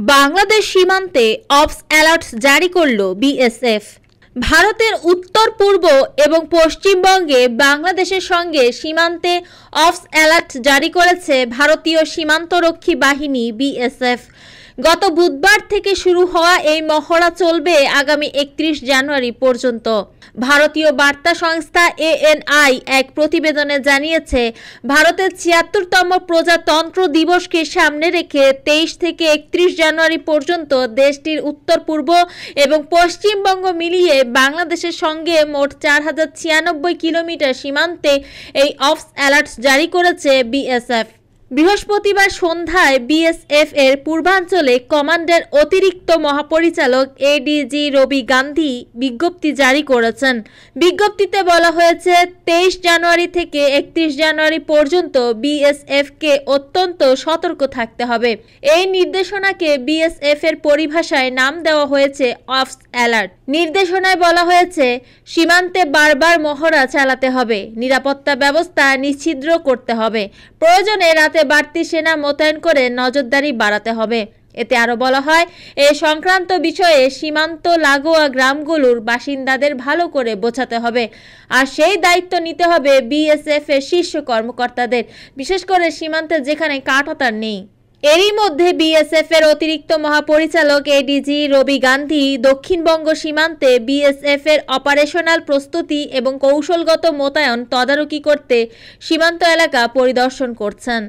বাংলাদেশ সীমান্তে অবস অ্যালার্ট জারি করল বিএসএফ। ভারতের উত্তর পূর্ব এবং পশ্চিমবঙ্গে বাংলাদেশের সঙ্গে সীমান্তে অবস অ্যালার্ট জারি করেছে ভারতীয় সীমান্তরক্ষী বাহিনী বিএসএফ। গত বুধবার থেকে শুরু হওয়া এই মহড়া চলবে আগামী 31 জানুয়ারি পর্যন্ত। ভারতীয় বার্তা সংস্থা এএনআই এক প্রতিবেদনে জানিয়েছে, ভারতের ৭৬তম প্রজাতন্ত্র দিবসকে সামনে রেখে ২৩ থেকে ৩১ জানুয়ারি পর্যন্ত দেশটির উত্তর পূর্ব এবং পশ্চিমবঙ্গ মিলিয়ে বাংলাদেশের সঙ্গে মোট ৪,০৯৬ কিলোমিটার সীমান্তে এই অবস অ্যালার্ট জারি করেছে বিএসএফ। বৃহস্পতিবার সন্ধ্যায় বিএসএফ এর পূর্বাঞ্চলে কমান্ডের অতিরিক্ত মহাপরিচালক এডিজি রবি গান্ধী বিজ্ঞপ্তি জারি করেছেন। বিজ্ঞপ্তিতে বলা হয়েছে, ২৩ জানুয়ারি থেকে ৩১ জানুয়ারি পর্যন্ত বিএসএফ কে অত্যন্ত সতর্ক থাকতে হবে। এই নির্দেশনাকে বিএসএফ এর পরিভাষায় নাম দেওয়া হয়েছে অবস অ্যালার্ট। নির্দেশনায় বলা হয়েছে, সীমান্তে বারবার মহড়া চালাতে হবে, নিরাপত্তা ব্যবস্থা নিশ্ছিদ্র করতে হবে, প্রয়োজনে রাতে বাড়তি সেনা মোতায়েন করে নজরদারি বাড়াতে হবে। এতে আরো বলা হয়, এ সংক্রান্ত বিষয়ে সীমান্ত লাগোয়া গ্রামগুলোর বাসিন্দাদের ভালো করে বোঝাতে হবে, আর সেই দায়িত্ব নিতে হবে বিএসএফ এর শীর্ষ কর্মকর্তাদের, বিশেষ করে সীমান্তে যেখানে কাঁটাতার নেই। এরই মধ্যে বিএসএফ এর অতিরিক্ত মহাপরিচালক এডিজি রবি গান্ধী দক্ষিণবঙ্গ সীমান্তে বিএসএফ এর অপারেশনাল প্রস্তুতি এবং কৌশলগত মোতায়েন তদারকি করতে সীমান্ত এলাকা পরিদর্শন করছেন।